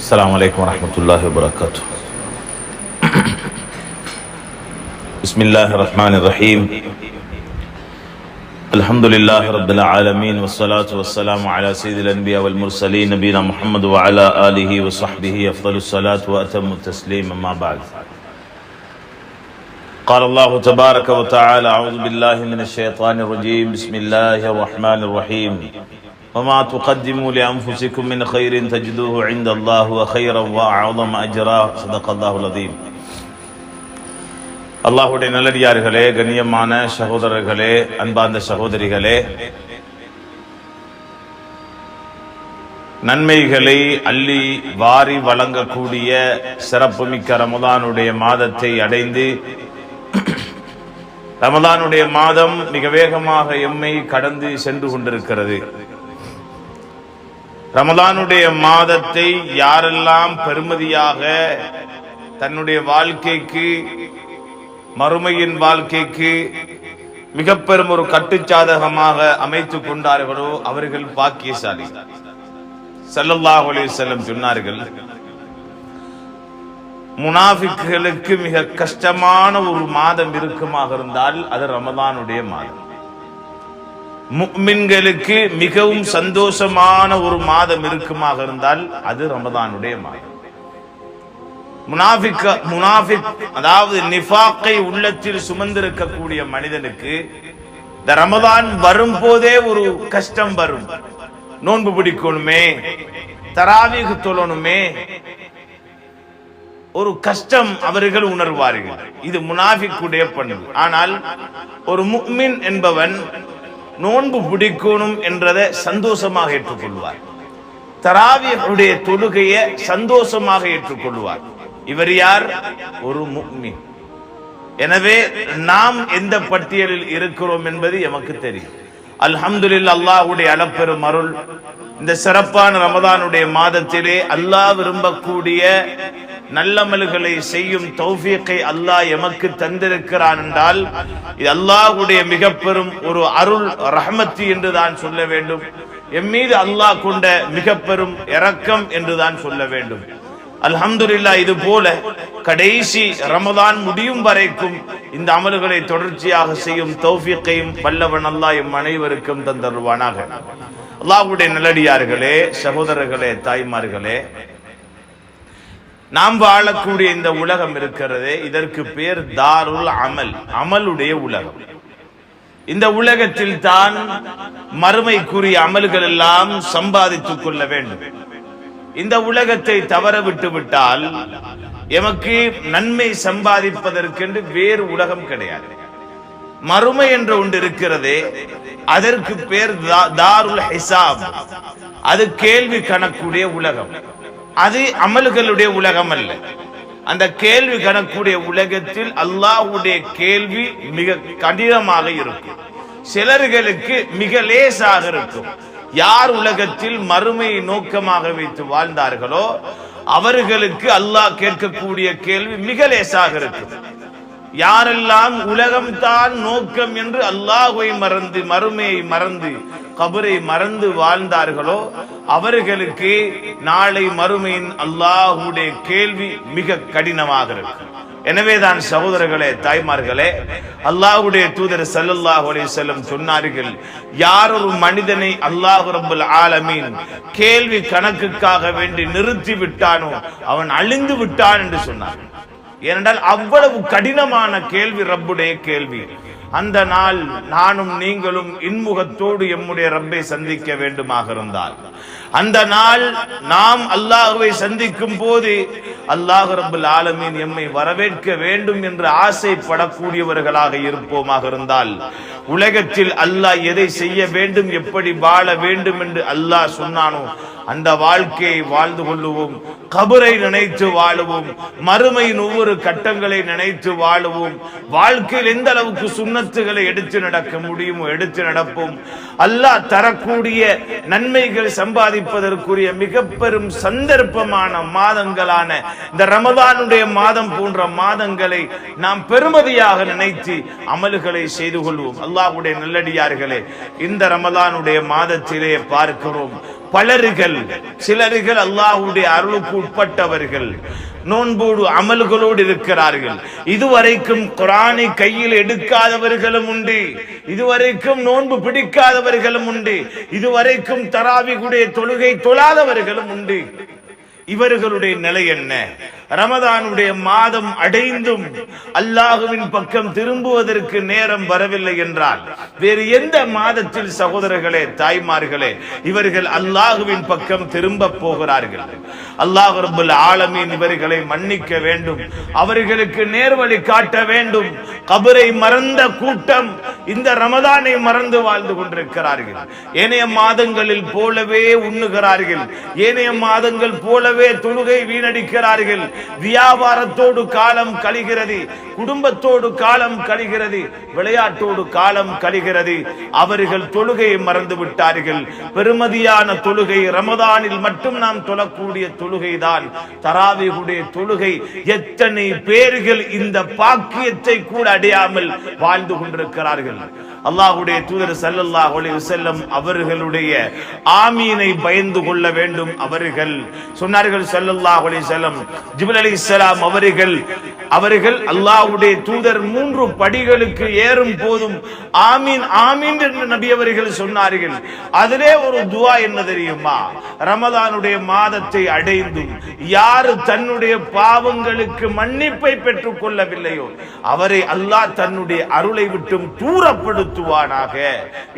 السلام عليكم ورحمة الله وبركاته. بسم الله الرحمن الرحيم. الحمد لله رب العالمين والصلاة والسلام على سيد الأنبياء والمرسلين نبينا محمد وعلى آله وصحبه أفضل الصلاة وأتم التسليم. أما بعد، قال الله تبارك وتعالى: أعوذ بالله من الشيطان الرجيم. بسم الله الرحمن الرحيم. وما تقدموا لأنفسكم من خير تجدوه عند الله وخيرا وأعظم أجرا. صدق الله العظيم. அல்லாஹ்வுடைய நல்லடியார்களே, கண்ணியமான சகோதரர்களே, அன்பார்ந்த சகோதரிகளே, நன்மைகளை அள்ளி வாரி வழங்கக்கூடிய சிறப்புமிக்க ரமதானுடைய மாதத்தை அடைந்து, ரமதானுடைய மாதம் மிக வேகமாக எம்மை கடந்து சென்று கொண்டிருக்கிறது. ரமதானுடைய மாதத்தை யாரெல்லாம் பெருமதியாக தன்னுடைய வாழ்க்கைக்கு, மறுமையின் வாழ்க்கைக்கு மிக பெரும் ஒரு கட்டுச்சாதகமாக அமைத்துக் கொண்டார்களோ அவர்கள் பாக்கியசாலி. ஸல்லல்லாஹு அலைஹி வஸல்லம் சொன்னார்கள், முனாஃபிக்குகளுக்கு மிக கஷ்டமான ஒரு மாதம் இருக்குமாக இருந்தால் அது ரமதானுடைய மாதம். முஃமின்களுக்கு மிகவும் சந்தோஷமான ஒரு மாதம் இருக்குமாக இருந்தால் அது ரமதானுடைய மாதம். முனாஃபிக் அதாவது நிஃபாக்கை உள்ளத்தில் சுமந்திருக்கக்கூடிய மனிதனுக்கு இந்த ரமதான் வரும் போதே ஒரு கஷ்டம் வரும். நோன்பு பிடிக்கணுமே, தராவீஹ் தொழணுமே, ஒரு கஷ்டம் அவர்கள் உணர்வார்கள். இது முனாஃபிக்குடைய பண்பு. ஆனால் ஒரு முஃமின் என்பவன் நோன்பு பிடிக்கணும் என்றதை சந்தோஷமாக ஏற்றுக்கொள்வார். தராவீஹுடைய தொழுகையை சந்தோஷமாக ஏற்றுக்கொள்வார். இவர் யார்? ஒரு முஃமின். எனவே நாம் எந்த பட்டியலில் இருக்கிறோம் என்பது எமக்கு தெரியும். அல்ஹம்துலில்லாஹ், அல்லாஹ்வுடைய அளப்பெரும் அருள். இந்த சிறப்பான ரமதானுடைய மாதத்திலே அல்லாஹ் விரும்பக்கூடிய நல்லமல்களை செய்யும் தௌஃபீக்கை அல்லாஹ் எமக்கு தந்திருக்கிறான் என்றால் இது அல்லாஹ்வுடைய மிக பெரும் ஒரு அருள், ரஹ்மத் என்று தான் சொல்ல வேண்டும். எம் மீது அல்லாஹ் கொண்ட மிக பெரும் இரக்கம் என்று தான் சொல்ல வேண்டும். அல்ஹம்துலில்லாஹ், இது போல கடைசி ரமதான் முடியும் வரைக்கும் இந்த அமல்களை தொடர்ச்சியாக செய்யும் தௌஃபீக்கையும் வல்லவன் அல்லாஹ் எம் அனைவருக்கும் தந்தருவானாக. அல்லாஹ்வுடைய நல்லடியார்களே, சகோதரர்களே, தாய்மார்களே, நாம் வாழக்கூடிய இந்த உலகம் இருக்கிறதே, இதற்கு பேர் தாருல் அமல், அமலுடைய உலகம். இந்த உலகத்தில் தான் மறுமைக்குரிய அமல்கள் எல்லாம் சம்பாதித்துக் கொள்ள வேண்டும். இந்த உலகத்தை தவற விட்டு விட்டால் எமக்கு நன்மை சம்பாதிப்பதற்கென்று வேறு உலகம் கிடையாது. மறுமை என்று ஒன்று இருக்கிறதே, அதற்கு பேர் தாருல் ஹிசாப். அது கேள்வி கணக்குடைய உலகம். அது அமல்களுடைய உலகம் அல்ல. அந்த கேள்வி கணக்குடைய உலகத்தில் அல்லாஹ்வுடைய கேள்வி மிக கடினமாக இருக்கும். சிலர்களுக்கு மிக லேசாக இருக்கும். யார் உலகத்தில் மறுமையை நோக்கமாக வைத்து வாழ்ந்தார்களோ அவர்களுக்கு அல்லாஹ் கேட்கக்கூடிய கேள்வி மிக லேசாக இருக்கும். யாரெல்லாம் உலகம்தான் நோக்கம் என்று அல்லாஹ்வை மறந்து, மறுமையை மறந்து, கபரை மறந்து வாழ்ந்தார்களோ அவர்களுக்கு நாளை மறுமையின் அல்லாஹ்வுடைய கேள்வி மிக கடினமாக இருக்கும். எனவேதான் சகோதரர்களே, தாய்மார்களே, அல்லாஹ்வுடைய தூதர் ஸல்லல்லாஹு அலைஹி வஸல்லம் சொன்னார்கள், யார் ஒரு மனிதனை அல்லாஹ் ரப்பல் ஆலமீன் கேள்வி கணக்குக்காக வேண்டி நிறுத்தி விட்டானோ அவன் அழிந்து விட்டான் என்று சொன்னார். ஏனென்றால் அவ்வளவு கடினமான கேள்வி ரப்புடைய கேள்வி. அந்த நாள் நானும் நீங்களும் இன்முகத்தோடு எம்முடைய ரப்பை சந்திக்க வேண்டுமாக இருந்தால், அந்த நாள் நாம் அல்லாஹ்வை சந்திக்கும் போது அல்லாஹ் ரப்பல் ஆலமீன் எம்மை வரவேற்க வேண்டும் என்று ஆசைப்படக்கூடியவர்களாக இருப்போமாக இருந்தால், உலகத்தில் அல்லாஹ் எதை செய்ய வேண்டும், எப்படி வாழ வேண்டும் என்று அல்லாஹ் சொன்னானோ அந்த வாழ்க்கையை வாழ்ந்து கொள்ளுவோம். கபரை நினைத்து வாழுவோம். மறுமையின் ஒவ்வொரு கட்டங்களை நினைத்து வாழுவோம். வாழ்க்கையில் எந்த அளவுக்கு சுன்னத்துகளை எடுத்து நடக்க முடியுமோ எடுத்து நடப்போம். அல்லாஹ் தரக்கூடிய நன்மைகள் சம்பாதிப்பதற்குரிய மிக பெரும் சந்தர்ப்பமான மாதங்களான இந்த ரமதானுடைய மாதம் போன்ற மாதங்களை நாம் பெருமதியாக நினைத்து அமல்களை செய்து கொள்வோம். அல்லாஹ்வுடைய நல்லடியார்களே, இந்த ரமதானுடைய மாதத்திலே பார்க்கிறோம் சிலர்கள் அல்லாஹ்வுடைய அருளுக்கு உட்பட்டவர்கள் நோன்போடு அமல்களோடு இருக்கிறார்கள். இதுவரைக்கும் குர்ஆனை கையில் எடுக்காதவர்களும் உண்டு, இதுவரைக்கும் நோன்பு பிடிக்காதவர்களும் உண்டு, இதுவரைக்கும் தராவிஹுடைய தொழுகை தொழாதவர்களும் உண்டு. இவர்களுடைய நிலை என்ன? ரமதானுடைய மாதம் அடைந்தும் அல்லாஹ்வின் பக்கம் திரும்புவதற்கு நேரம் வரவில்லை என்றால் வேறு எந்த மாதத்தில் சகோதரர்களே தாய்மார்களே இவர்கள் அல்லாஹ்வின் பக்கம் திரும்ப போகிறார்கள்? அல்லாஹ் ரப்பல் ஆலமீன் இவர்களை மன்னிக்க வேண்டும், அவர்களுக்கு நேர்வழி காட்ட வேண்டும். கபரை மறந்த கூட்டம் இந்த ரமதானை மறந்து வாழ்ந்து கொண்டிருக்கிறார்கள். ஏனைய மாதங்களில் போலவே உண்ணுகிறார்கள், ஏனைய மாதங்கள் போலவே தொழுகை வீணடிக்கிறார்கள். வியாபாரத்தோடு காலம் கழிகிறது, குடும்பத்தோடு காலம் கழிகிறது, விளையாட்டோடு காலம் கழிகிறது. அவர்கள் தொழுகையை மறந்து விட்டார்கள். பெருமதியான தொழுகை ரமதானில் மட்டும் நாம் தொழக்கூடிய தொழுகைதான் தராவீஹுடைய தொழுகை. எத்தனை பேர்கள் இந்த பாக்கியத்தை கூட அடையாமல் வாழ்ந்து கொண்டிருக்கிறார்கள். அல்லாஹ்வுடைய தூதர் ஸல்லல்லாஹு அலைஹி வஸல்லம் அவர்களுடைய ஆமீனை பயந்து கொள்ள வேண்டும். அவர்கள் சொன்னார்கள் ஸல்லல்லாஹு அலைஹி வஸல்லம், ஜிப்ரீல் அலைஹிஸ்ஸலாம் அவர்கள் அல்லாஹ்வுடைய தூதர் 3 படிகளுக்கு ஏறும் போதும் ஆமீன் ஆமீன் என்று நபி அவர்கள் சொன்னார்கள். அதிலே ஒரு துஆ என்ன தெரியுமா? ரமதானுடைய மாதத்தை அடைந்து யார் தன்னுடைய பாவங்களுக்கு மன்னிப்பை பெற்றுக் கொள்ளவில்லையோ அவரை அல்லாஹ் தன்னுடைய அருளை விட்டும் தூரப்படுத்துவானாக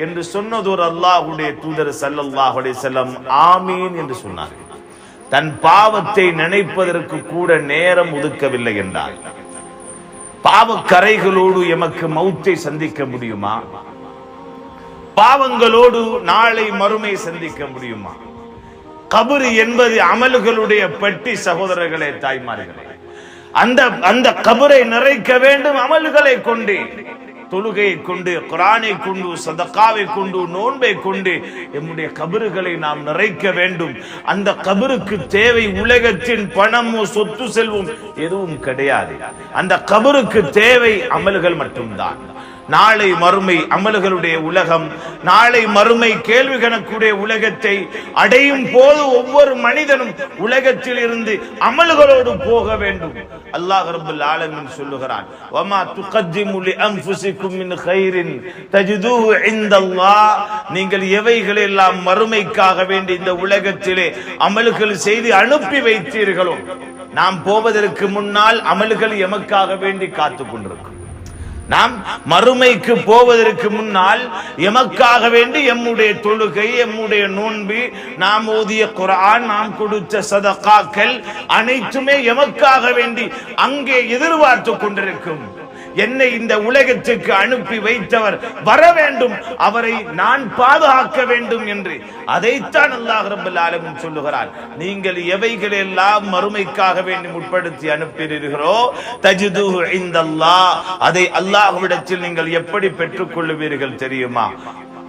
என்று சொன்னதோர் அல்லாஹ்வுடைய தூதர் ஸல்லல்லாஹு அலைஹி வஸல்லம் ஆமீன் என்று சொன்னார்கள். தன் பாவத்தை நினைப்பதற்கு கூட நேரம் ஒதுக்கவில்லை என்றால் பாவக்கரைகளோடு எமக்கு மௌத்தை சந்திக்க முடியுமா? பாவங்களோடு நாளை மறுமை சந்திக்க முடியுமா? கபர் என்பது அமல்களுடைய பெட்டி சகோதரர்களே தாய்மார்களே. அந்த கபரை நிறைக்க வேண்டும் அமல்களை கொண்டு, தொழுகையை கொண்டு, குர்ஆனை கொண்டு, சதகாவை கொண்டு, நோன்பை கொண்டு நம்முடைய கபறுகளை நாம் நிறைக்க வேண்டும். அந்த கபருக்கு தேவை உலகத்தின் பணமோ சொத்து செல்வம் எதுவும் கிடையாது. அந்த கபருக்கு தேவை அமல்கள் மட்டும்தான். நாளை மறுமை அமல்களுடைய உலகம், நாளை மறுமை கேள்வி கணக்குடைய உலகத்தை அடையும் போது ஒவ்வொரு மனிதனும் உலகத்தில் இருந்து அமல்களோடு போக வேண்டும். அல்லாஹ் ரப்பல் ஆலமீன் சொல்லுகிறான், வமா துகத்திமு லிஅன்ஃபுசிகும் மின் கைரின் தஜிதுஹு இன்தல்லாஹ். நீங்கள் எவைகளை எல்லாம் மறுமைக்காக வேண்டி இந்த உலகத்திலே அமல்கள் செய்து அனுப்பி வைத்தீர்களோ, நாம் போவதற்கு முன்னால் அமல்கள் எமக்காக வேண்டி காத்துக் கொண்டிருக்கும். நாம் மறுமைக்கு போவதற்கு முன்னால் எமக்காக வேண்டி எம்முடைய தொழுகை, எம்முடைய நோன்பு, நாம் ஓதிய குர்ஆன், நாம் கொடுத்த சதகாக்கள் அனைத்துமே எமக்காக வேண்டி அங்கே எதிர்பார்த்து கொண்டிருக்கும். என்னை இந்த உலகத்துக்கு அனுப்பி வைத்தவர் வர வேண்டும், அவரை நான் பாதுகாக்க வேண்டும் என்று. அதைத்தான் அல்லாஹ் ரப்பல் ஆலமீன் சொல்லுகிறார். நீங்கள் எவைகளை எல்லாம் மறுமைக்காக வேண்டி முற்படுத்தி அனுப்பினீர்களோ தஜிதுஹு இன்தல்லாஹ், அதை அல்லாஹ்விடத்தில் நீங்கள் எப்படி பெற்றுக் கொள்ளுவீர்கள் தெரியுமா?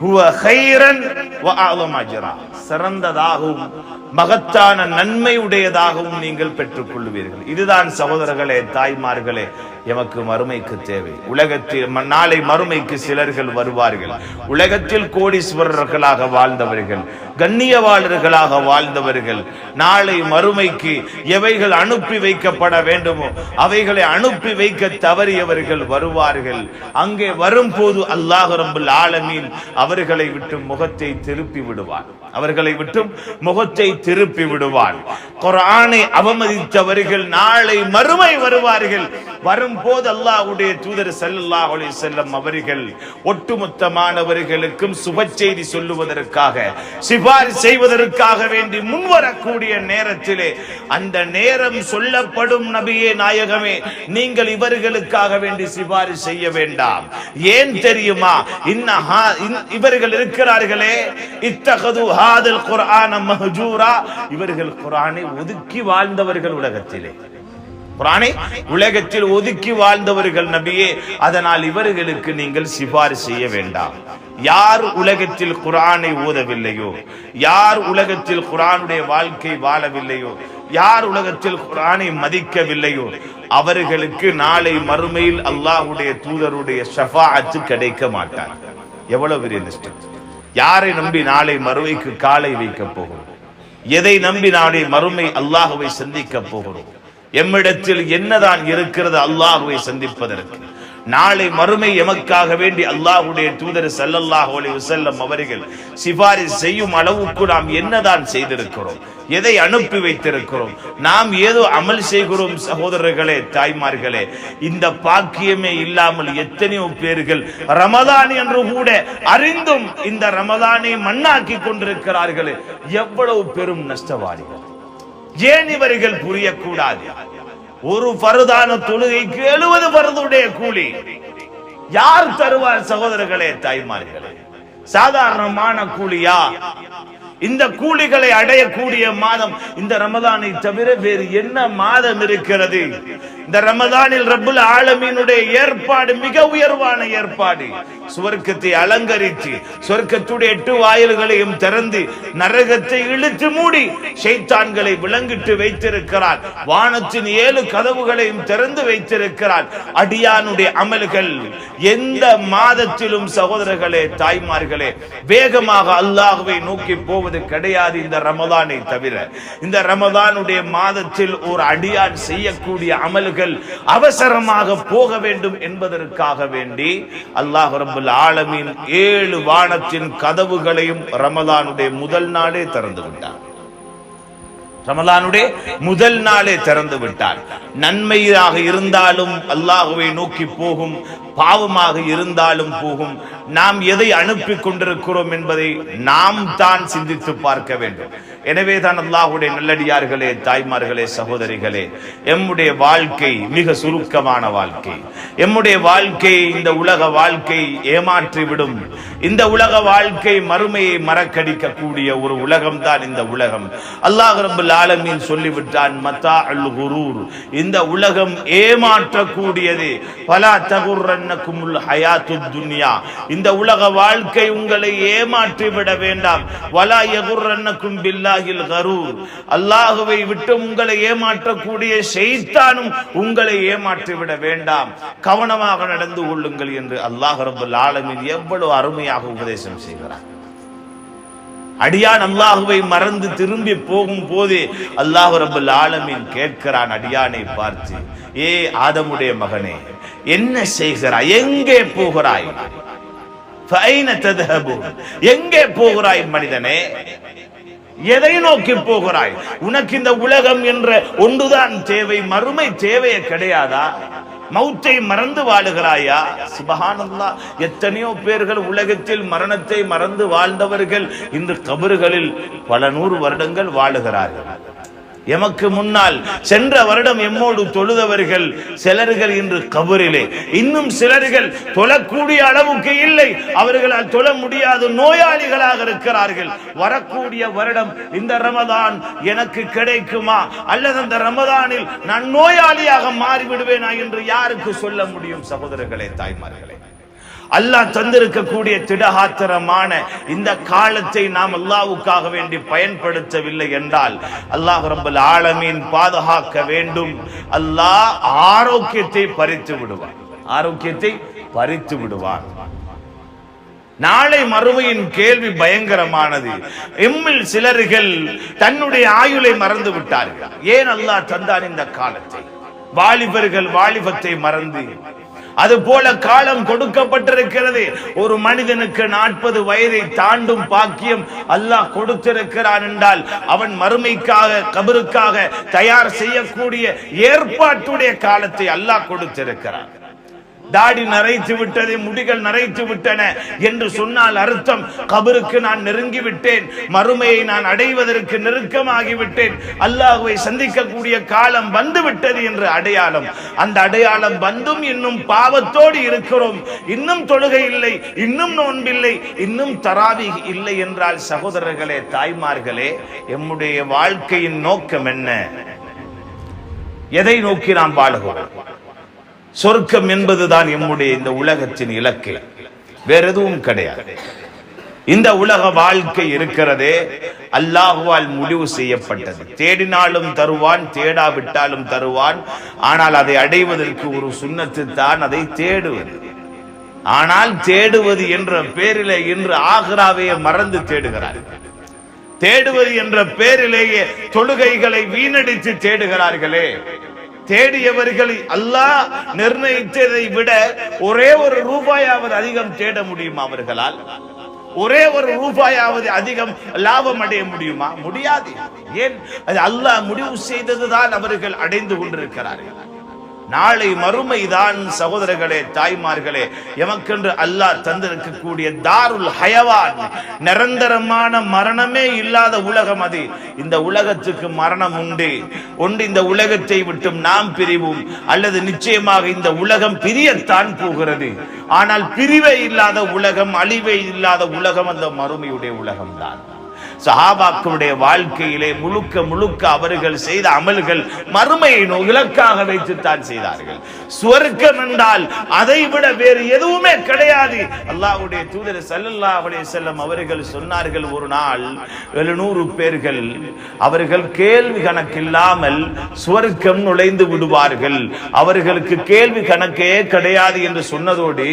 ஹுவ கைரன் வ அஅலம் அஜ்ரா, சிறந்ததாகவும் மகத்தான நன்மை உடையதாகவும் நீங்கள் பெற்றுக் கொள்வீர்கள். இதுதான் சகோதரர்களே தாய்மார்களே எமக்கு மறுமைக்கு தேவை. உலகத்தில் நாளை மறுமைக்கு சிலர்கள் வருவார்கள். உலகத்தில் கோடீஸ்வரர்களாக வாழ்ந்தவர்கள், கண்ணியவாளர்களாக வாழ்ந்தவர்கள், நாளை மறுமைக்கு எவைகள் அனுப்பி வைக்கப்பட வேண்டுமோ அவைகளை அனுப்பி வைக்க தவறியவர்கள் வருவார்கள். அங்கே வரும்போது அல்லாஹ் ரப்பல் ஆலமீன் அவர்களை விட்டு முகத்தை திருப்பி விடுவார், அவர்களை விட்டு முகத்தை திருப்பி விடுவான். குர்ஆனை அவமதித்தவர்கள் நாளை மறுமை வருவார்கள். வரும்போது அல்லாஹ்வுடைய தூதர் ஸல்லல்லாஹு அலைஹி வஸல்லம் அவர்கள் ஒட்டுமொத்தமானவர்களுக்கும் சுப செய்தி சொல்லுவதற்காக, சிபாரிசு செய்வதற்காக வேண்டி முன்வரக்கூடிய நேரத்திலே அந்த நேரம் சொல்லப்படும், நபியே நாயகமே, நீங்கள் இவர்களுக்காக வேண்டி சிபாரிசு செய்ய வேண்டாம். ஏன் தெரியுமா? இவர்கள் இருக்கிறார்களே, இத்தகது ஹாதல் குர்ஆன மஹ்ஜூரா, இவர்கள் குர்ஆனை ஒதுக்கி வாழ்ந்தவர்கள். உலகத்திலே குர்ஆனை உலகத்தில் ஒதுக்கி வாழ்ந்தவர்கள் நபியே, அதனால் இவர்களுக்கு நீங்கள் சிபாரிசு செய்ய வேண்டாம். யார் உலகத்தில் குர்ஆனை ஓதவில்லையோ, யார் உலகத்தில் குர்ஆனுடைய வாழ்க்கை வாழவில்லையோ, யார் உலகத்தில் குர்ஆனை மதிக்கவில்லையோ அவர்களுக்கு நாளை மறுமையில் அல்லாஹ்வுடைய தூதருடைய ஷஃபாஅத் கிடைக்க மாட்டார். எவ்வளவு பெரிய நஷ்டம், யாரை நம்பி நாளை மறுமைக்கு காலை வைக்க போகிறோம்? எதை நம்பி நாளை மறுமை அல்லாஹ்வை சந்திக்க போகிறோம்? எம்மிடத்தில் என்னதான் இருக்கிறது அல்லாஹ்வை சந்திப்பதற்கு? நாளை மறுமை எமக்காக வேண்டி அல்லாஹ்வுடைய தூதர் ஸல்லல்லாஹு அலைஹி வஸல்லம் அவர்கள் சிபாரிசு செய்யும் அளவுக்கு நாம் என்னதான் செய்திருக்கிறோம்? எதை அனுப்பி வைத்திருக்கிறோம்? நாம் ஏதோ அமல் செய்கிறோம். சகோதரர்களே, தாய்மார்களே, இந்த பாக்கியமே இல்லாமல் எத்தனையோ பேர்கள் ரமதான் என்று கூட அறிந்தும் இந்த ரமதானை மண்ணாக்கி கொண்டிருக்கிறார்களே, எவ்வளவு பெரும் நஷ்டவாளிகள்! ஏன் இவர்கள் புரியக்கூடாது? ஒரு பருதான தொழுகைக்கு 70 பருதுடைய கூலி யார் தருவார்? சகோதரர்களே, தாய்மார்களே, சாதாரணமான கூலியா? இந்த கூலிகளை அடையக்கூடிய மாதம் இந்த ரமதானை தவிர வேறு என்ன மாதம் இருக்கிறது? இந்த ரமதானில் ரப்புல் ஆலமீனுடைய ஏற்பாடு மிக உயர்வான ஏற்பாடு. சுவர்க்கத்தை அலங்கரித்து சொர்க்கத்துடைய 8 வாயில்களையும் திறந்து நரகத்தை இழுத்து மூடி ஷைத்தான்களை விலங்கிட்டு வைத்திருக்கிறார். வானத்தின் 7 கதவுகளையும் திறந்து வைத்திருக்கிறார். அடியானுடைய அமல்கள் எந்த மாதத்திலும் சகோதரர்களே, தாய்மார்களே, வேகமாக அல்லாஹ்வை நோக்கி போவது கிடையாது இந்த ரமதானை தவிர. இந்த ரமதானுடைய மாதத்தில் ஒரு அடியான் செய்யக்கூடிய அமல்கள் அவசரமாக போக வேண்டும் என்பதற்காக வேண்டி அல்லாஹ் ரப்பல் ஆலமீன் 7 வானத்தின் கதவுகளையும் ரமதானுடைய முதல் நாளே திறந்து விட்டார். ரமலானுடைய முதல் நாளே திறந்து விட்டார். நன்மையாக இருந்தாலும் அல்லாஹ்வை நோக்கி போகும், பாவமாக இருந்தாலும் போகும். நாம் எதை அனுப்பி கொண்டிருக்கிறோம் என்பதை நாம் தான் சிந்தித்து பார்க்க வேண்டும். எனவே தான் அல்லாஹ்வுடைய நல்லடியார்களே, தாய்மார்களே, சகோதரிகளே, எம்முடைய வாழ்க்கை மிக சுருக்கமான வாழ்க்கை. எம்முடைய வாழ்க்கை, இந்த உலக வாழ்க்கை ஏமாற்றிவிடும். இந்த உலக வாழ்க்கை மறுமையை மறக்கடிக்கக்கூடிய ஒரு உலகம் தான் இந்த உலகம். அல்லாஹ் ரப்பல் ஆலமீன் சொல்லிவிட்டான், மத்தாஉல் குரூர், இந்த உலகம் ஏமாற்றக்கூடியது. ஃபலா தகுர்ரன்னகுமுல் ஹயாத்துத் துன்யா, இந்த உலக வாழ்க்கை உங்களை ஏமாற்றி விட வேண்டாம். வலா யகுர்ரன்னகும் பில்லாஹில் கரூர், அல்லாஹ்வை விட்டு உங்களை ஏமாற்றக்கூடிய ஷைத்தானும் உங்களை ஏமாற்றி விட வேண்டாம். கவனமாக நடந்து கொள்ளுங்கள் என்று அல்லாஹ் ரப்பல் ஆலமீன் எவ்வளவு அருமையாக உபதேசம் செய்கிறார். அடியான் அல்லாஹ்வை மறந்து திரும்பி போகும் போது அல்லாஹ் ரப்பல் ஆலமீன் கேட்கிறான் அடியானை பார்த்து, ஏ ஆதமுடைய மகனே, என்ன செய்கிறாய்? எங்கே போகிறாய்? ஃபைன தذهبون, எங்கே போகிறாய் மனிதனே? எதை நோக்கி போகிறாய்? உனக்கு இந்த உலகம் என்ற ஒன்றுதான் தேவை, மறுமை தேவையே கிடையாதா? மௌத்தை மறந்து வாழுகிறாயா? சுப்ஹானல்லாஹ், எத்தனையோ பேர்கள் உலகத்தில் மரணத்தை மறந்து வாழ்ந்தவர்கள் இன்று கபறுகளில் பல 100 வருடங்கள் வாழுகிறார்கள். எமக்கு முன்னால் சென்ற வருடம் எம்மோடு தொழுதவர்கள் சிலர்கள் இன்று கபரிலே, இன்னும் சிலர்கள் தொழக்கூடிய அளவுக்கு இல்லை, அவர்களால் தொழ முடியாத நோயாளிகளாக இருக்கிறார்கள். வரக்கூடிய வருடம் இந்த ரமதான் எனக்கு கிடைக்குமா, அல்லது அந்த ரமதானில் நான் நோயாளியாக மாறிவிடுவேனா என்று யாருக்கு சொல்ல முடியும்? சகோதரர்களே, தாய்மார்களே, அல்லாஹ் தந்திருக்கக்கூடிய திடகாத்திரமான இந்த காலத்தை நாம் அல்லாஹ்வுக்காக வேண்டி பயன்படுத்தவில்லை என்றால் அல்லாஹ் ரப்பல் ஆலமீன் பாதுகாக்க வேண்டும். அல்லாஹ் ஆரோக்கியத்தை பறித்து விடுவான், ஆரோக்கியத்தை பறித்து விடுவான். நாளை மறுமையின் கேள்வி பயங்கரமானது. எம்மில் சிலர்கள் தன்னுடைய ஆயுளை மறந்து விட்டார்கள். ஏன் அல்லாஹ் தந்தான் இந்த காலத்தை? வாலிபர்கள் வாலிபத்தை மறந்து, அது போல காலம் கொடுக்கப்பட்டிருக்கிறது. ஒரு மனிதனுக்கு 40 வயதை தாண்டும் பாக்கியம் அல்லாஹ் கொடுத்திருக்கிறான் என்றால் அவன் மறுமைக்காக, கபருக்காக தயார் செய்யக்கூடிய ஏற்பாட்டுடைய காலத்தை அல்லாஹ் கொடுத்திருக்கிறான். தாடி நரைத்து விட்டது, முடிகள் நரைத்து விட்டன என்று சொன்னால் அர்த்தம் கபருக்கு நான் நெருங்கி விட்டேன், மறுமையை நான் அடைவதற்கு நெருக்கமாகிவிட்டேன், அல்லாஹ்வை சந்திக்கக்கூடிய காலம் வந்து விட்டது என்று அடையாளம். அந்த அடையாளம் வந்தும் இன்னும் பாவத்தோடு இருக்கிறோம், இன்னும் தொழுகை இல்லை, இன்னும் நோன்பில்லை, இன்னும் தராவீஹ் இல்லை என்றால் சகோதரர்களே, தாய்மார்களே, எம்முடைய வாழ்க்கையின் நோக்கம் என்ன? எதை நோக்கி நாம் வாழுகிறோம்? சொர்க்கம் என்பதுதான் எம்முடைய இந்த உலகத்தின் இலக்கு, வேற எதுவும் கிடையாது. இந்த உலக வாழ்க்கை இருக்கிறதே அல்லாஹ்வால் முடிவு செய்யப்பட்டது. தேடினாலும் தருவான், தேடாவிட்டாலும் தருவான். ஆனால் அதை அடைவதற்கு ஒரு சுன்னத்து தான் அதை தேடுவது. ஆனால் தேடுவது என்ற பேரிலே இன்று ஆகிராவையே மறந்து தேடுகிறார்கள். தேடுவது என்ற பேரிலேயே தொழுகைகளை வீணடித்து தேடுகிறார்களே. தேடியவர்கள் அல்லாஹ் நிர்ணயித்ததை விட ஒரே ஒரு ரூபாயாவது அதிகம் தேட முடியுமா அவர்களால்? ஒரே ஒரு ரூபாயாவது அதிகம் லாபம் அடைய முடியுமா? முடியாது. ஏன்? அது அல்லாஹ் முடிவு செய்ததுதான் அவர்கள் அடைந்து கொண்டிருக்கிறார்கள். நாளை மறுமைதான் சகோதரர்களே, தாய்மார்களே, எமக்கென்று அல்லாஹ் தந்திருக்கக்கூடிய தாருல் ஹயவான், நிரந்தரமான மரணமே இல்லாத உலகம் அது. இந்த உலகத்துக்கு மரணம் உண்டு. ஒன்று இந்த உலகத்தை விட்டும் நாம் பிரிவும், அல்லது நிச்சயமாக இந்த உலகம் பிரியத்தான் போகிறது. ஆனால் பிரிவே இல்லாத உலகம், அழிவே இல்லாத உலகம் அந்த மறுமையுடைய உலகம்தான். சஹாபாக்களுடைய வாழ்க்கையிலே முழுக்க முழுக்க அவர்கள் செய்த அமல்கள் மறுமையை இலக்காக வைத்துத்தான் செய்தார்கள். சுவர்க்கம் என்றால் அதை விட வேறு எதுவுமே கிடையாது. அல்லாஹ்வுடைய தூதர் ஸல்லல்லாஹு அலைஹி வஸல்லம் அவர்கள் சொன்னார்கள், ஒரு நாள் 700 பேர்கள் அவர்கள் கேள்வி கணக்கில்லாமல் சுவர்க்கம் நுழைந்து விடுவார்கள், அவர்களுக்கு கேள்வி கணக்கே கிடையாது என்று சொன்னதோடு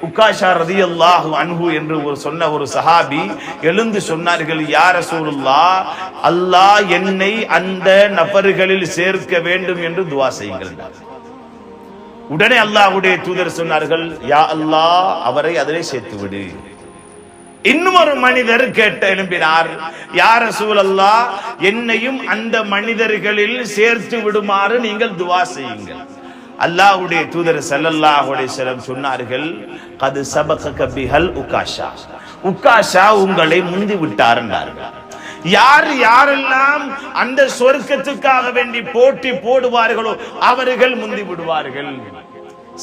உக்காஷா ரலியல்லாஹு அன்ஹு என்று சொன்ன ஒரு சஹாபி எழுந்து சொன்னார்கள், யா ரசூலுல்லாஹ், அல்லாஹ் என்னை அந்த நபர்களில் சேர்க்க வேண்டும் என்று துஆ செய்யுங்கள். உடனே அல்லாஹ்வுடைய தூதர் சொன்னார்கள், யா அல்லாஹ், அவரை அதிலே சேர்த்து விடு. இன்னும் ஒரு மனிதர் கேட்டு எழும்பினார், யா ரசூலல்லாஹ், என்னையும் அந்த மனிதர்களில் சேர்த்து விடுமாறு நீங்கள் துஆ செய்யுங்கள். அல்லாஹ்வுடைய தூதர் ஸல்லல்லாஹு அலைஹி வஸல்லம் சொன்னார்கள், கத் சபகக பிஹல் உகாஷா, உக்காஷா உங்களை முந்தி விட்டார் என்றார்கள். யாரெல்லாம் அந்த சொர்க்கத்துக்காக வேண்டி போட்டி போடுவார்களோ அவர்கள் முந்தி விடுவார்கள்.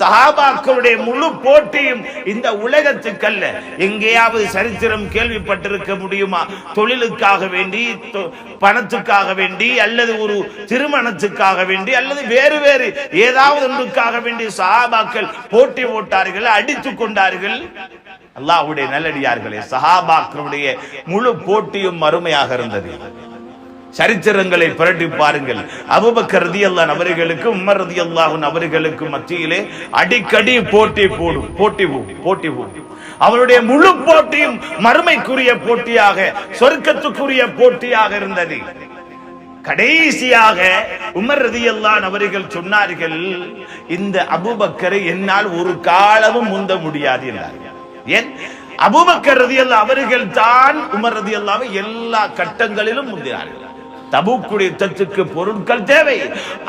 சஹாபாக்களுடைய முழு போட்டியும் இந்த உலகத்துக்கல்ல. எங்கேயாவது சரித்திரம் கேள்விப்பட்டிருக்க முடியுமா? தொழிலுக்காக வேண்டி, பணத்துக்காக வேண்டி, அல்லது ஒரு திருமணத்துக்காக வேண்டி, அல்லது வேறு வேறு ஏதாவது ஒன்றுக்காக வேண்டி சஹாபாக்கள் போட்டி போட்டார்கள், அடித்துக் கொண்டார்கள். அல்லாஹ்வுடைய நல்லடியார்களே, சஹாபாக்களுடைய முழு போட்டியும் மறுமையாக இருந்தது. சரித்திரங்களை புரட்டி பாருங்கள். அபூபக்கர் ரலியல்லாஹு அவர்களுக்கும் உமர் ரலியல்லாஹு அவர்களுக்கும் மத்தியிலே அடிக்கடி போட்டி போடும். அவருடைய முழு போட்டியும் மறுமைக்குரிய போட்டியாக, சொர்க்கத்துக்குரிய போட்டியாக இருந்தது. கடைசியாக உமர் ரலியல்லாஹு அவர்கள் சொன்னார்கள், இந்த அபூபக்கரை என்னால் ஒரு காலமும் முந்த முடியாது என்றார்கள். ஏன்? அபூபக்கர் ரலியல்லாஹு அவர்கள் தான் உமர் ரலியல்லாஹு எல்லா கட்டங்களிலும் முந்தினார்கள். தபூக்குடைய யுத்தத்துக்கு பொருட்கள் தேவை,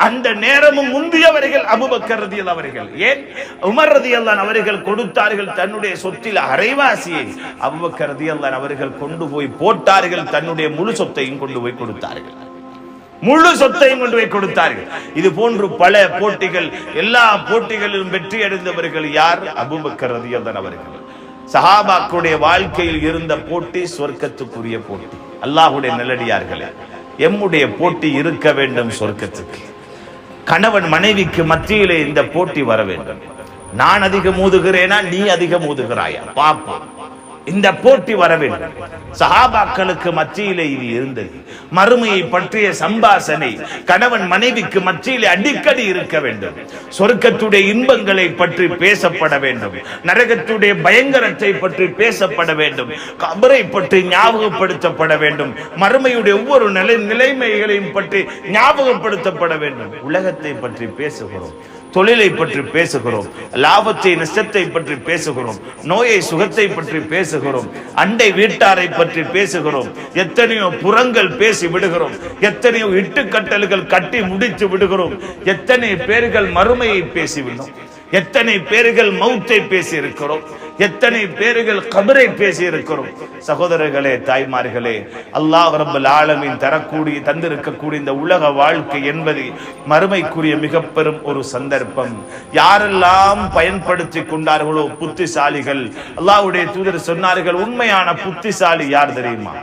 அந்த நேரமும் முந்தியவர்கள் அபூபக்கர் ரலியல்லாஹு அவர்கள். ஏன்? உமர் ரலியல்லாஹு அவர்கள் கொடுத்தார்கள் தன்னுடைய சொத்தில் அரைவாசியை, அபூபக்கர் ரலியல்லாஹு அவர்கள் கொண்டு போய் போட்டார்கள், தன்னுடைய முழு சொத்தையும் கொண்டு போய் கொடுத்தார்கள். முழு சொத்தையும் கொண்டு போய் கொடுத்தார்கள். இது போன்று பல போட்டிகள், எல்லா போட்டிகளிலும் வெற்றி அடைந்தவர்கள் யார்? அபூபக்கர் ரலியல்லாஹு அவர்கள். சஹாபாக்களுடைய வாழ்க்கையில் இருந்த போட்டி சொர்க்கத்துக்குரிய போட்டி. அல்லாஹ்வுடைய நல்லடியார்களே, எம்முடைய போட்டி இருக்க வேண்டும் சொர்க்கத்துக்கு. கணவன் மனைவிக்கு மத்தியிலே இந்த போட்டி வர வேண்டும். நான் அதிகம் ஊதுகிறேனா, நீ அதிகம் ஊதுகிறாயா பாப்போம். இந்த போட்டி வர வேண்டும். சஹாபாக்களுக்கு மத்தியிலே இது இருந்தது. மறுமையை பற்றிய சம்பாசனை கணவன் மனைவிக்கு மத்தியிலே அடிக்கடி இருக்க வேண்டும். சொர்க்கத்துடைய இன்பங்களை பற்றி பேசப்பட வேண்டும், நரகத்துடைய பயங்கரத்தை பற்றி பேசப்பட வேண்டும், கபரை பற்றி ஞாபகப்படுத்தப்பட வேண்டும், மறுமையுடைய ஒவ்வொரு நிலைமைகளையும் பற்றி ஞாபகப்படுத்தப்பட வேண்டும். உலகத்தை பற்றி பேசுகிறோம், தொழிலை பற்றி பேசுகிறோம், லாபத்தை நஷ்டத்தை பற்றி பேசுகிறோம், நோயை சுகத்தை பற்றி பேசுகிறோம், அண்டை வீட்டாரை பற்றி பேசுகிறோம், எத்தனையோ புறங்கள் பேசி விடுகிறோம், எத்தனையோ இட்டுக்கட்டல்கள் கட்டி முடித்து விடுகிறோம், எத்தனை பேர்கள் மறுமையை பேசிவிடும், எத்தனை பேர்கள் மௌத்தை பேசி இருக்கிறோம், எத்தனை பேர்கள் கபரை பேசி இருக்கிறோம். சகோதரர்களே, தாய்மார்களே, அல்லாஹ் ரப்பல் ஆலமீன் தந்திருக்கக்கூடிய இந்த உலக வாழ்க்கை என்பது மறுமைக்குரிய மிக பெரும் ஒரு சந்தர்ப்பம். யாரெல்லாம் பயன்படுத்தி கொண்டார்களோ புத்திசாலிகள், அல்லாஹ்வுடைய தூதர் சொன்னார்கள், உண்மையான புத்திசாலி யார் தெரியுமா?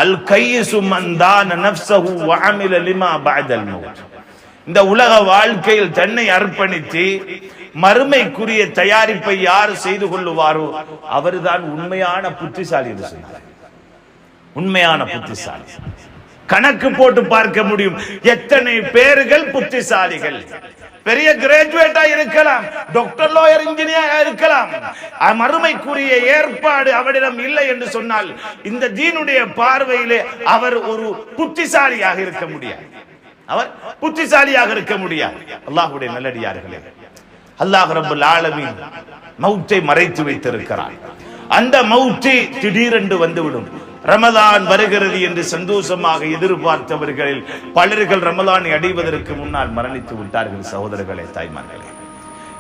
அல் கையிசு மன் தான நஃப்ஸஹு வ அமில லிமா பஅதல் மௌத். இந்த உலக வாழ்க்கையில் தன்னை அர்ப்பணித்து மறுமைக்குரிய தயாரிப்பை யார் செய்து கொள்ளுவாரோ அவர்தான் உண்மையான புத்திசாலி என்று சொன்னார். உண்மையான புத்திசாலி. கணக்கு போட்டு பார்க்க முடியும் எத்தனை பேர்கள் புத்திசாலிகள். பெரிய கிராஜுவேட்டா இருக்கலாம், டாக்டர், லாயர், இன்ஜினியரா இருக்கலாம். மறுமைக்குரிய ஏற்பாடு அவரிடம் இல்லை என்று சொன்னால் இந்த தீனுடைய பார்வையிலே அவர் ஒரு புத்திசாலியாக இருக்க முடியாது. அவர் புத்திசாலியாக இருக்க முடியாது. அல்லாஹ்வுடைய நல்லடியார்களே, அல்லாஹ் ரப்பல் ஆலமீன் மௌத்தை மறைத்து வைத்திருக்கிறார். அந்த மௌத்தை திடீரென்று வந்துவிடும். ரமதான் வருகிறது என்று சந்தோஷமாக எதிர்பார்த்தவர்களில் பலர்கள் ரமதானை அடைவதற்கு முன்னால் மரணித்து விட்டார்கள். சகோதரர்களே, தாய்மார்களே,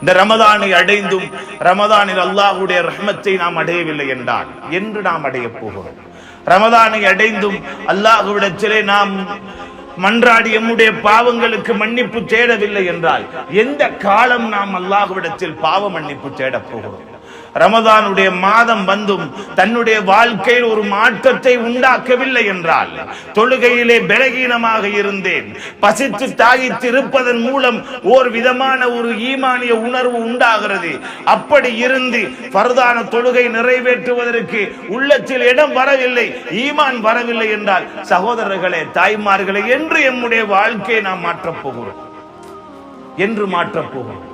இந்த ரமதானை அடைந்தும் ரமதானில் அல்லாஹ்வுடைய ரஹ்மத்தை நாம் அடையவில்லை என்றால் என்று நாம் அடைய போகிறோம்? ரமதானை அடைந்தும் அல்லாஹ்விடத்திலே நாம் மன்றாடி நம்முடைய பாவங்களுக்கு மன்னிப்பு தேடவில்லை என்றால் எந்த காலம் நாம் அல்லாஹ்விடத்தில் பாவ மன்னிப்பு தேடப் போகிறோம்? ரமதானுடைய மாதம் வந்தும் தன்னுடைய வாழ்க்கையில் ஒரு மாற்றத்தை உண்டாக்கவில்லை என்றால், தொழுகையிலே பலகீனமாக இருந்தேன், பசித்து தாகித்து இருப்பதன் மூலம் ஓர் விதமான ஒரு ஈமானிய உணர்வு உண்டாகிறது. அப்படி இருந்து ஃபர்தான தொழுகை நிறைவேற்றுவதற்கு உள்ளத்தில் இடம் வரவில்லை, ஈமான் வரவில்லை என்றால் சகோதரர்களே, தாய்மார்களே, என்று நம்முடைய வாழ்க்கையை நாம் மாற்றப் போகிறோம்? என்று மாற்றப் போகிறோம்?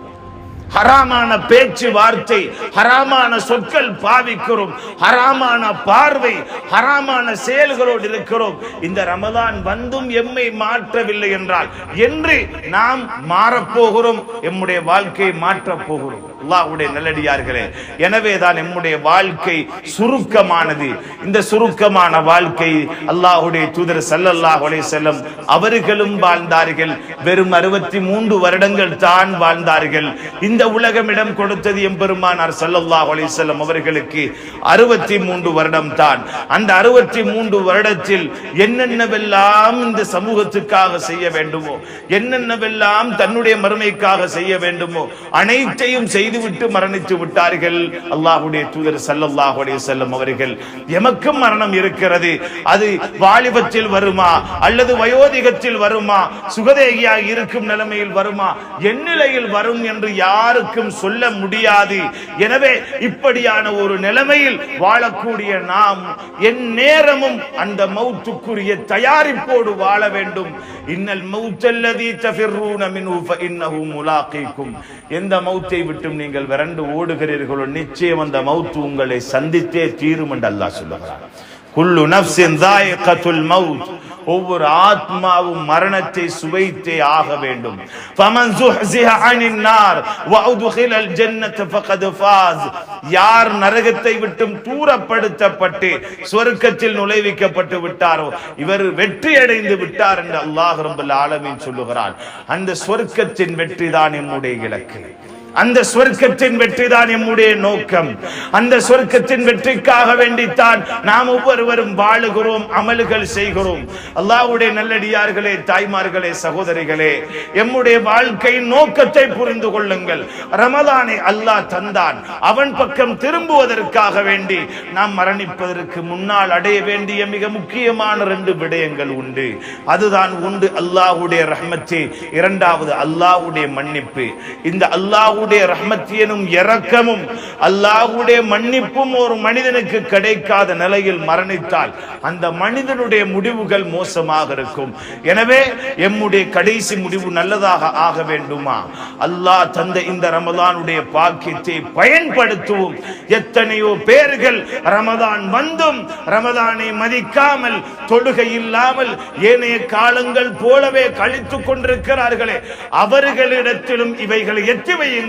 ஹராமான பேச்சு வார்த்தை, ஹராமான சொற்கள் பாவிக்கிறோம், ஹராமான பார்வை, ஹராமான செயல்களோடு இருக்கிறோம். இந்த ரமதான் வந்தும் எம்மை மாற்றவில்லை என்றால் என்று நாம் மாறப்போகிறோம், எம்முடைய வாழ்க்கையை மாற்றப் போகிறோம். அல்லாஹ்வுடைய நல்லடியார்களே, எனவேதான் நம்முடைய வாழ்க்கை சுருக்கமானது. இந்த சுருக்கமான வாழ்க்கை அல்லாஹ்வுடைய தூதர் ஸல்லல்லாஹு அலைஹி வஸல்லம் அவர்களும் வாழ்ந்தார்கள். வெறும் 63 வருடங்கள் தான் வாழ்ந்தார்கள். இந்த உலகம் இடம் கொடுத்தது எம்பெருமானார் ஸல்லல்லாஹு அலைஹி வஸல்லம் அவர்களுக்கு 63 வருடம் தான். அந்த 63 வருடத்தில் என்னென்னவெல்லாம் இந்த சமூகத்துக்காக செய்ய வேண்டுமோ, என்னென்னவெல்லாம் தன்னுடைய மறுமைக்காக செய்ய வேண்டுமோ அனைத்தையும் செய்துவிட்டு மரணித்து விட்டார்கள். அல்லாஹ்வுடைய தூதர் ஸல்லல்லாஹு அலைஹி வஸல்லம் அவர்கள், எமக்கும் மரணம் இருக்கிறது, அது வாலிபத்தில் வருமா அல்லது வயோதிகத்தில் வருமா, சுகதேகியாக இருக்கும் நிலைமையில் வருமா, எந்நிலையில் வரும் என்று யாருக்கும் சொல்ல முடியாது. எனவே இப்படியான ஒரு நிலைமையில் வாழக்கூடிய நாம் என் நேரமும் அந்த மௌத்துக்குரிய தயாரிப்போடு வாழ வேண்டும். இன்னல் மௌத்தல்லதி தஃபிர்ரூன மின்ஹு ஃபஇன்னஹு முலாகீக்கும். எந்த மௌத்தை விட்டும் நீங்கள் விரண்டு ஓடுகிறீர்களோ நிச்சயம் அந்த மௌத் உங்களை சந்தித்தே தீரும் என்று அல்லாஹ் சொல்லுகிறார். குல்லு நஃப்ஸின் ذائقத்துல் மௌத். ஒவ்வொரு ஆத்மாவும் மரணத்தை சுவைத்தே ஆக வேண்டும். ஃபமன் ஸுஹ்ஸிஹ அனின் நார் வஉத்கிலல் ஜன்னத ஃபகத் ஃபாஸ். யார் நரகத்தை விட்டும் தூரப்படுத்தப்பட்டு சொர்க்கத்தில் நுழைவிக்கப்பட்டு விட்டாரோ இவர் வெற்றி அடைந்து விட்டார் என்று அல்லாஹ் ரப்பல் ஆலமீன் சொல்லுகிறார். அந்த சொர்க்கத்தின் வெற்றி தான் நம்முடைய இலக்கு. அந்த சொர்க்கத்தின் வெற்றிதான் நம்முடைய நோக்கம். அந்த சொர்க்கத்தின் வெற்றிக்காக வேண்டித்தான் நாம் ஒவ்வொருவரும் வாழுகிறோம், அமல்கள் செய்கிறோம். அல்லாஹ்வுடைய நல்லடியார்களே, தாய்மார்களே, சகோதரிகளே, நம்முடைய வாழ்க்கையின் நோக்கத்தை புரிந்து கொள்ளுங்கள். ரமலானை அல்லாஹ் தந்தான், அவன் பக்கம் திரும்புவதற்காக வேண்டி நாம் மரணிப்பதற்கு முன்னால் அடைய வேண்டிய மிக முக்கியமான 2 விடயங்கள் உண்டு. அதுதான் உண்டு அல்லாஹ்வுடைய ரஹ்மத்து, இரண்டாவது அல்லாஹ்வுடைய மன்னிப்பு. இந்த அல்லாஹ் ரஹ்மத் எனும் இரக்கமும் அல்லாஹ்வுடைய மன்னிப்பும் ஒரு மனிதனுக்கு கிடைக்காத நிலையில் மரணித்தால் அந்த மனிதனுடைய முடிவுகள் மோசமாக இருக்கும். எனவே எம்முடைய கடைசி முடிவு நல்லதாக ஆக வேண்டுமா? அல்லாஹ் தந்த இந்த ரமலானுடைய பாக்கியத்தை பயன்படுத்துவோம். எத்தனையோ பேர்கள் ரமதான் வந்தும் ரமதானை மதிக்காமல், தொழுகை இல்லாமல் ஏனைய காலங்கள் போலவே கழித்துக் கொண்டிருக்கிறார்களே, அவர்களிடத்திலும் இவைகளை எத்தி வையுங்கள்.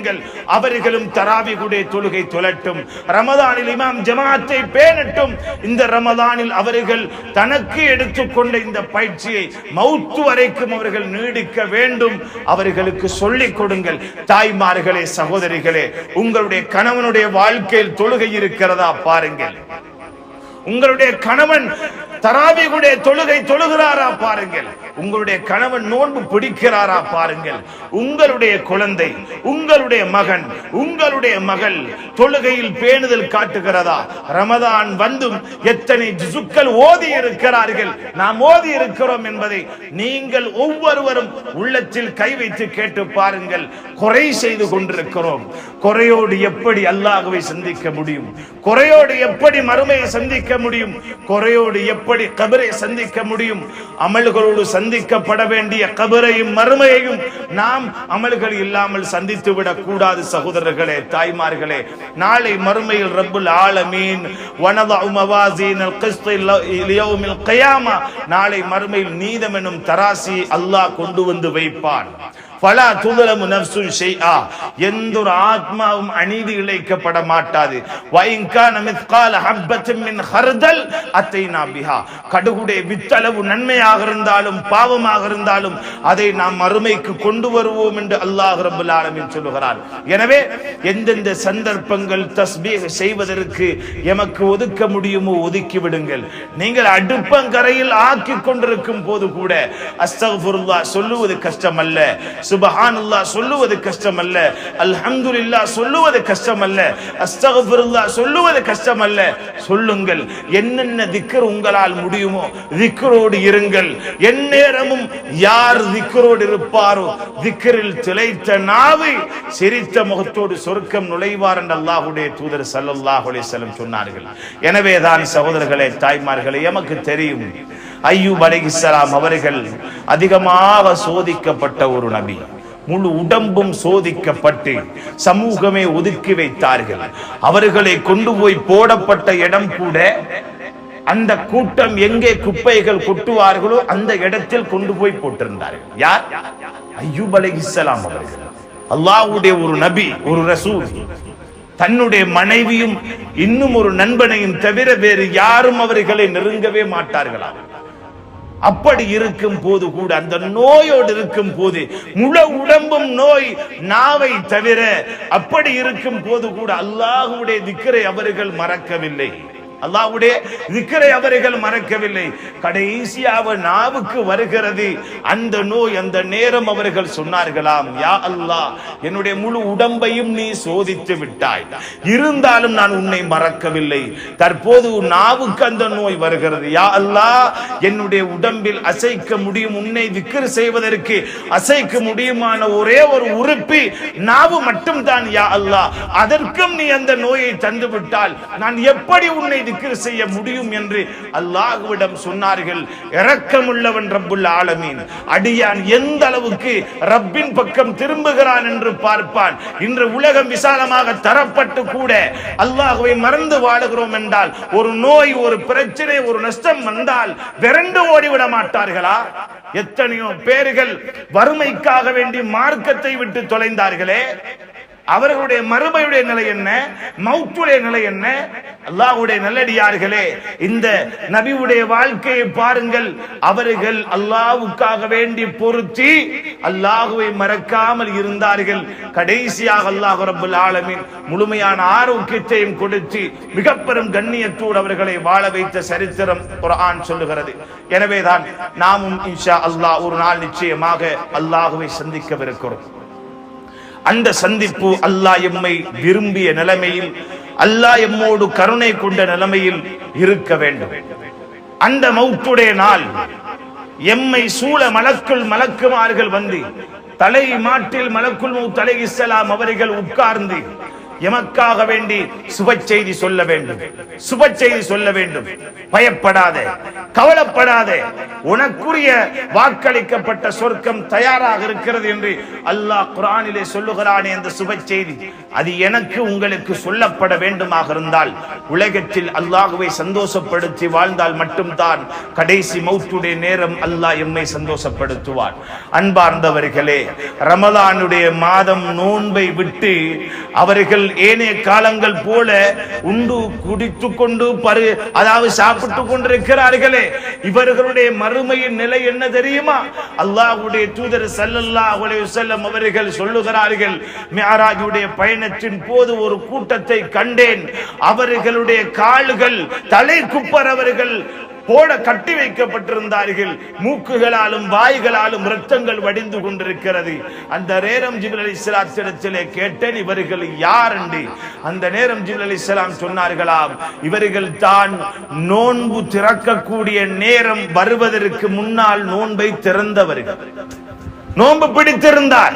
அவர்களும் தராவிகுடைய தொழுகை தொழட்டும், ரமதானில் இமாம் ஜமாத்தை பேணட்டும். இந்த ரமதானில் அவர்கள் தனக்கு எடுத்துக்கொண்ட இந்த பயிற்சியை மௌத்து வரைக்கும் அவர்கள் நீடிக்க வேண்டும். அவர்களுக்கு சொல்லிக் கொடுங்கள். தாய்மார்களே, சகோதரிகளே, உங்களுடைய கணவனுடைய வாழ்க்கையில் தொழுகை இருக்கிறதா பாருங்கள். உங்களுடைய கணவன் தராவிகுடைய தொழுகை தொழுகிறாரா பாருங்கள். உங்களுடைய கணவன் நோன்பு பிடிக்கிறாரா பாருங்கள். உங்களுடைய குழந்தை, உங்களுடைய மகன், உங்களுடைய மகள் தொழுகையில் பேணுதல் காட்டுகிறதா? ரமதான் வந்தும் எத்தனை ஜுசுக்கள் ஓதி இருக்கிறார்கள், நாம் ஓதி இருக்கிறோம் என்பதை நீங்கள் ஒவ்வொருவரும் உள்ளத்தில் கை வைத்து கேட்டு பாருங்கள். குறை செய்து கொண்டிருக்கிறோம். குறையோடு எப்படி அல்லாஹ்வை சந்திக்க முடியும்? குறையோடு எப்படி மறுமையை சந்திக்க முடியும்? குறையோடு எப்படி எப்படி கபரை சந்திக்க முடியும்? அமல்களோடு சந்திக்கப்பட வேண்டிய கபரையும் மறுமையையும் நாம் அமல்கள் இல்லாமல் சந்தித்து விடக் கூடாது. சகோதரர்களே, தாய்மார்களே, நாளை மறுமையில் ரப்புல் ஆலமீன் வனதஉ மவாஸீனல் கிஸ்த லியௌமில் கியாமா, நாளை மறுமையில் நீதம் எனும் தராசி அல்லாஹ் கொண்டு வந்து வைப்பான். ஃபலா துலமு நஃப்சுன் ஷைஆ, எந்த ஒரு ஆத்மாவும் அநீதி இழைக்கப்பட மாட்டாது. வஇன் கான மிஸ்கால ஹப்பத்தின் மின் ஹர்தல் அத்தைனா பிஹா, கடுகுடைய வித்தளவு நன்மையாக இருந்தாலும் பாவமாக இருந்தாலும் அதை நாம் மறுமைக்கு கொண்டு வருவோம் என்று அல்லாஹ் ரப்பல் ஆலமீன் சொல்கிறார். எனவே எந்தெந்த சந்தர்ப்பங்கள் தஸ்பீஹ் செய்வதற்கு எமக்கு ஒதுக்க முடியுமோ ஒதுக்கி விடுங்கள். நீங்கள் அடுப்பங்கரையில் ஆக்கி கொண்டிருக்கும் போது கூட அஸ்தக்ஃபிருல்லாஹ் சொல்லுவது கஷ்டம் அல்ல, சுப்ஹானல்லாஹ் சொல்லுவது கஷ்டம் அல்ல, அல்ஹம்துலில்லாஹ் சொல்லுவது கஷ்டம் அல்ல, அஸ்தக்ஃபிருல்லாஹ் சொல்லுவது கஷ்டம் அல்ல. சொல்லுங்கள். என்னென்ன திக்ர் உங்களால் முடியுமோ திக்ரோடு இருங்கள். எந்நேரமும் யார் திக்ரோடு இருப்பாரோ, திக்ரில் திளைத்த நாவை சிரித்த முகத்தோடு சொர்க்கம் நுழைவார் என்று அல்லாஹ்வுடைய தூதர் ஸல்லல்லாஹு அலைஹி வஸல்லம் சொன்னார்கள். எனவேதான் சகோதரர்களே, தாய்மார்களே, எமக்கு தெரியும் அய்யூப் அலைஹிஸ்ஸலாம் அவர்கள் அதிகமாக சோதிக்கப்பட்ட ஒரு நபி. முழு உடம்பும் சோதிக்கப்பட்டு சமூகமே ஒதுக்கி வைத்தார்கள். அவர்களை கொண்டு போய் போடப்பட்ட இடம் கூட அந்த கூட்டம் எங்கே குப்பைகள் கொட்டுவார்களோ அந்த இடத்தில் கொண்டு போய் போட்டிருந்தார்கள். யார்? அய்யூப் அலைஹிஸ்ஸலாம் அவர்கள். அல்லாஹ்வுடைய ஒரு நபி, ஒரு ரசூல். தன்னுடைய மனைவியும் இன்னும் ஒரு நண்பனையும் தவிர வேறு யாரும் அவர்களை நெருங்கவே மாட்டார்களா? அப்படி இருக்கும் போது கூட, அந்த நோயோடு இருக்கும் போது, முழு உடம்பும் நோய், நாவை தவிர, அப்படி இருக்கும் போது கூட அல்லாஹ்வுடைய திக்ரை அவர்கள் மறக்கவில்லை. அல்லாஹ்வுடைய திக்ரை அவர்கள் மறக்கவில்லை. கடைசியாக நாவுக்கு வருகிறது அந்த நோய். அந்த நேரம் அவர்கள் சொன்னார்களாம், யா அல்லாஹ், என்னுடைய முழு உடம்பையும் நீ சோதித்து விட்டாய், இருந்தாலும் நான் உன்னை மறக்கவில்லை. தற்போது நாவுக்கு அந்த நோய் வருகிறது. யா அல்லாஹ், என்னுடைய உடம்பில் அசைக்க முடியும், உன்னை திக்ர் செய்வதற்கு அசைக்க முடியுமான ஒரே ஒரு உறுப்பு நாவு மட்டும் தான். யா அல்லாஹ், அதற்கும் நீ அந்த நோயை தந்து விட்டால் நான் எப்படி உன்னை திக்ர் செய்ய முடியும் என்று அல்லாஹ்விடம் சொன்னார்கள். இரக்கமுள்ளவன் ரப்புல் ஆலமீன். அடியான் எந்த அளவுக்கு ரப்பின் பக்கம் திரும்புகிறான் என்று பார்ப்பான். இன்று உலகம் விசாலமாக தரப்பட்டு கூட அல்லாஹ்வை மறந்து வாழுகிறோம் என்றால், ஒரு நோய், ஒரு பிரச்சனை, ஒரு நஷ்டம் வந்தால் விரண்டு ஓடிவிட மாட்டார்களா? எத்தனையோ பேர்கள் வறுமைக்காக வேண்டி மார்க்கத்தை விட்டு தொலைந்தார்களே, அவர்களுடைய மறுமையுடைய நிலை என்ன, மௌத்துடைய நிலை என்ன? அல்லாஹ்வுடைய நல்லடியார்களே, இந்த நபியுடைய வாழ்க்கையை பாருங்கள். அவர்கள் அல்லாஹ்வுக்காக வேண்டி பொருத்தி அல்லாஹ்வை மறக்காமல் இருந்தார்கள். கடைசியாக அல்லாஹ் ரப்பல் ஆலமீன் முழுமையான ஆரோக்கியத்தையும் கொடுத்து மிக பெரும் கண்ணியத்தோடு அவர்களை வாழ வைத்த சரித்திரம் குர்ஆன் சொல்லுகிறது. எனவேதான் நாமும் இன்ஷா அல்லாஹ் ஒரு நாள் நிச்சயமாக அல்லாஹ்வை சந்திக்கவிருக்கிறோம். அந்த சந்திப்பு அல்லாஹ் எம்மை விரும்பிய நிலைமையில், அல்லாஹ் எம்மோடு கருணை கொண்ட நிலைமையில் இருக்க வேண்டும். அந்த மௌத்துடைய நாள் எம்மை சூழ மலக்குமார்கள் வந்து தலை மாட்டில் மலக்குல் மௌத் அலைஹிஸ்ஸலாம் அவர்கள் உட்கார்ந்து எமக்காக வேண்டி சுப செய்தி சொல்ல வேண்டும், சுப செய்தி சொல்ல வேண்டும். பயப்படாதே, கவலைப்படாதே, உனக்குரிய வாக்களிக்கப்பட்ட சொர்க்கம் தயாராக இருக்கிறது என்று அல்லாஹ் குர்ஆனிலே சொல்லுகிறானே, அந்த சுப செய்தி அது எனக்கு உங்களுக்கு சொல்லப்பட வேண்டுமாக இருந்தால் உலகத்தில் அல்லாஹ்வை சந்தோஷப்படுத்தி வாழ்ந்தால் மட்டும்தான் கடைசி மௌத்துடைய நேரம் அல்லாஹ் எம்மை சந்தோஷப்படுத்துவார். அன்பார்ந்தவர்களே, ரமலானுடைய மாதம் நோன்பை விட்டு அவர்கள் ஏனைய காலங்கள் போல உண்டு குடித்து கொண்டு அதாவது சாப்பிட்டு கொண்டிருக்கிறார்களே, இவர்களுடைய மறுமையின் நிலை என்ன தெரியுமா? அல்லாஹ்வுடைய தூதர் ஸல்லல்லாஹு அலைஹி வஸல்லம் அவர்கள் சொல்லுகிறார்கள், மிஅராஜுடைய பயணத்தின் போது ஒரு கூட்டத்தை கண்டேன். அவர்களுடைய கால்கள் தலை குப்பர் அவர்கள் போட கட்டி வைக்கப்பட்டிருந்தார்கள். மூக்குகளாலும் வாய்களாலும் இரத்தங்கள் வடிந்து கொண்டிருக்கிறது. அந்த நேரம் ஜிப்ரீல் அலைஹிஸ்ஸலாத்திடத்திலே கேட்டேன், இவர்கள் யார் என்று. அந்த நேரம் ஜிப்ரீல் அலைஹிஸ்ஸலாம் சொன்னார்களாம், இவர்கள் தான் நோன்பு திறக்கக்கூடிய நேரம் வருவதற்கு முன்னால் நோன்பை திறந்தவர்கள். நோன்பு பிடித்திருந்தார்.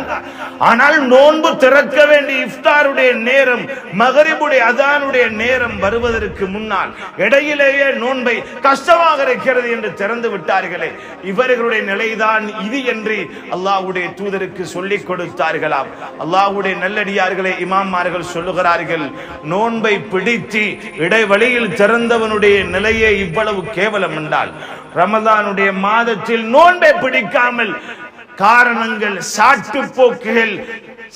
ஆனால் நோன்பு திறக்க வேண்டிய இஃப்தாருடைய நேரம், மகரிபுடைய அதானுடைய நேரம் வருவதற்கு முன்னால் இடையிலேயே நோன்பை கஷ்டமாக இருக்கிறது என்று திறந்து விட்டார்களே, இவர்களுடைய நிலைதான் இது என்று அல்லாஹ்வுடைய தூதருக்கு சொல்லிக் கொடுத்தார்களாம். அல்லாஹ்வுடைய நல்லடியார்களே, இமாமார்கள் சொல்லுகிறார்கள், நோன்பை பிடித்து இடைவெளியில் திறந்தவனுடைய நிலையே இவ்வளவு கேவலம் என்றால், ரமலானுடைய மாதத்தில் நோன்பை பிடிக்காமல் காரணங்கள், சாட்டு போக்குகள்,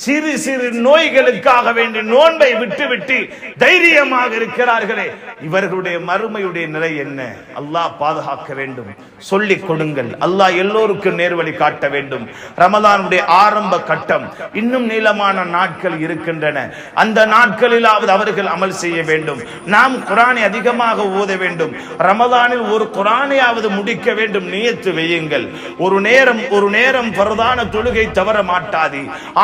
சிறு சிறு நோய்களுக்காக வேண்டி நோன்பை விட்டுவிட்டு தைரியமாக இருக்கிறார்களே, இவர்களுடைய மறுமையுடைய நிலை என்ன? அல்லாஹ் பாதுகாக்க வேண்டும். சொல்லிக் கொடுங்கள். அல்லாஹ் எல்லோருக்கும் நேர்வழி காட்ட வேண்டும். ரமலானுடைய ஆரம்ப கட்டம், இன்னும் நீளமான நாட்கள் இருக்கின்றன. அந்த நாட்களிலாவது அவர்கள் அமல் செய்ய வேண்டும். நாம் குர்ஆனை அதிகமாக ஓத வேண்டும். ரமலானில் ஒரு குர்ஆனையாவது முடிக்க வேண்டும். நியத்து வையுங்கள். ஒரு நேரம் ஃபர்தான தொழுகை தவற மாட்டாது.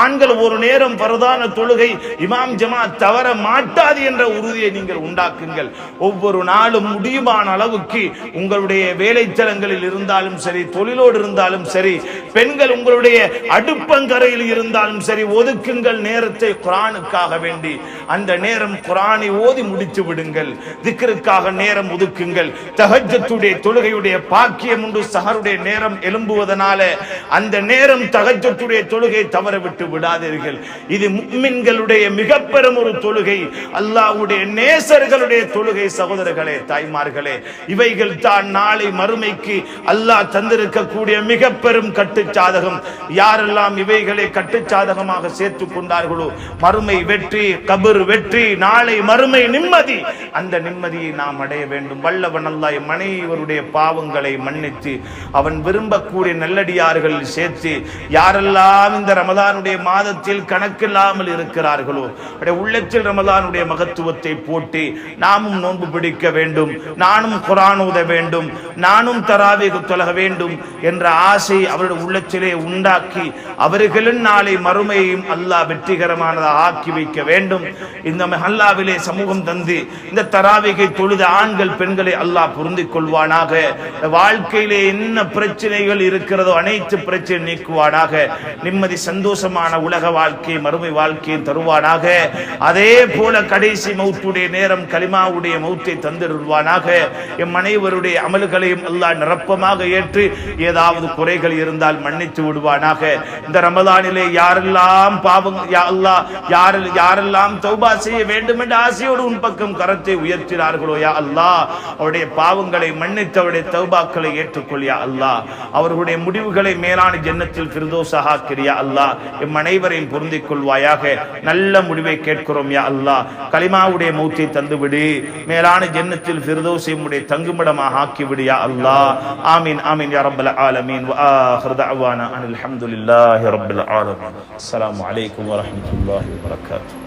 ஆண்கள் ஒரு நேரம் ஃபர்தான தொழுகை இமாம் ஜமாத் தவற மாட்டாது என்ற உறுதியை நீங்கள் உண்டாக்குங்கள். ஒவ்வொரு நாளும் முடியுமான அளவுக்கு உங்களுடைய வேலைத்தலங்களில் இருந்தாலும் சரி, தொழிலோடு இருந்தாலும் சரி, பெண்கள் உங்களுடைய அடுப்பங்கரையில் இருந்தாலும் சரி, ஒதுக்குங்கள் நேரத்தை குர்ஆனுக்காக வேண்டி. அந்த நேரம் குர்ஆனை ஓதி முடித்து விடுங்கள். திக்ருக்காக நேரம் ஒதுக்குங்கள். தஹஜ்ஜுடைய தொழுகையுடைய பாக்கியம் உண்டு. சஹருடைய நேரம் எழும்புவதனால அந்த நேரம் தஹஜ்ஜுடைய தொழுகை தவற விட்டு விடாதீர்கள். இது முஃமின்களுடைய மிக பெரும் ஒரு தொழுகை, அல்லாஹ்வுடைய நேசர்களுடைய தொழுகை. சகோதரர்களே, தாய்மார்களே, இவைகள் தான் நாளை மறுமைக்கு அல்லாஹ் தந்திருக்கக்கூடிய மிக பெரும் கட்டுச்சாதகம். யாரெல்லாம் இவைகளை கட்டுச்சாதகமாக சேர்த்துக் கொண்டார்களோ, மறுமை வெற்றி, கபர் வெற்றி, நாளை மறுமை நிம்மதி, அந்த நிம்மதியை நாம் அடைய வேண்டும். வல்லவன் அல்லாஹ் மனைவருடைய பாவங்களை மன்னித்து அவன் விரும்பக்கூடிய நல்லடியார்கள் சேர்த்து, யாரெல்லாம் இந்த ரமலானுடைய மாதத்தில் கணக்கில்லாமல் இருக்கிறார்களோ, உள்ளத்தில் ரமலானுடைய மகத்துவத்தை போட்டு நாமும் நோன்பு பிடிக்க வேண்டும், நானும் குர்ஆன் ஓத வேண்டும், நானும் தராவீஹ் தொழ வேண்டும் என்ற ஆசை அவருடைய உள்ளத்திலே உண்டாக்கி அவர்களின் நாளை மறுமையையும் அல்லாஹ் வெற்றிகரமானதாக ஆக்கி வைக்க வேண்டும். இந்த மஹல்லாவிலே சமூகம் தந்து இந்த தராவீகை தொழுத ஆண்கள் பெண்களை அல்லாஹ் பொருந்திக் கொள்வானாக. வாழ்க்கையிலே என்ன பிரச்சனைகள் இருக்கிறதோ அனைத்து பிரச்சனை நீக்குவானாக. நிம்மதி சந்தோஷமான உலக வாழ்க்கை, மறுமை வாழ்க்கையை தருவானாக. அதே போல கடைசி மௌத்துடைய நேரம் கலிமாவுடைய மௌத்தை தந்திருவானாக. எம் அனைவருடைய அமல்களையும் அல்லாஹ் நிரப்பமாக ஏற்று ஏதாவது குறைகள் இருந்தால் மன்னித்து விடுவானாக. இந்த ரமலானிலே யாரெல்லாம் பாவம், யா அல்லாஹ், யாரெல்லாம் தௌபா செய்ய வேண்டும் என்ற ஆசையோடு உன் பக்கம் கரத்தை உயர்த்தினார்களோ, யா அல்லாஹ், அவருடைய பாவங்களை மன்னித்து அவருடைய தௌபாக்களை ஏற்றுக்கொள் யா அல்லாஹ். அவர்களுடைய முடிவுகளை மேலான ஜன்னத்தில் ஃபிர்தௌஸாக ஆக்கிறியா அல்லாஹ். எம் அனைவரையும் பொருந்திக் கொள்வாயாக. நல்ல முடிவை கேட்கிறோம் யா அல்லாஹ். கலிமாவுடைய மௌத்தை தந்துவிடு, மேலான ஜன்னத்தில் ஃபிர்தௌஸை உம்முடைய தங்குமிடமாக ஆக்கிவிடு யா அல்லாஹ். ஆமீன் ஆமீன் யா ரப்பல் ஆலமீன். வ ஆகிரு தஅவானா அனில் ஹம்துலில்லாஹி ரப்பில் ஆலமீன். அஸ்ஸலாமு அலைக்கும் வ ரஹ்மத்துல்லாஹி வ பரகாத்துஹு.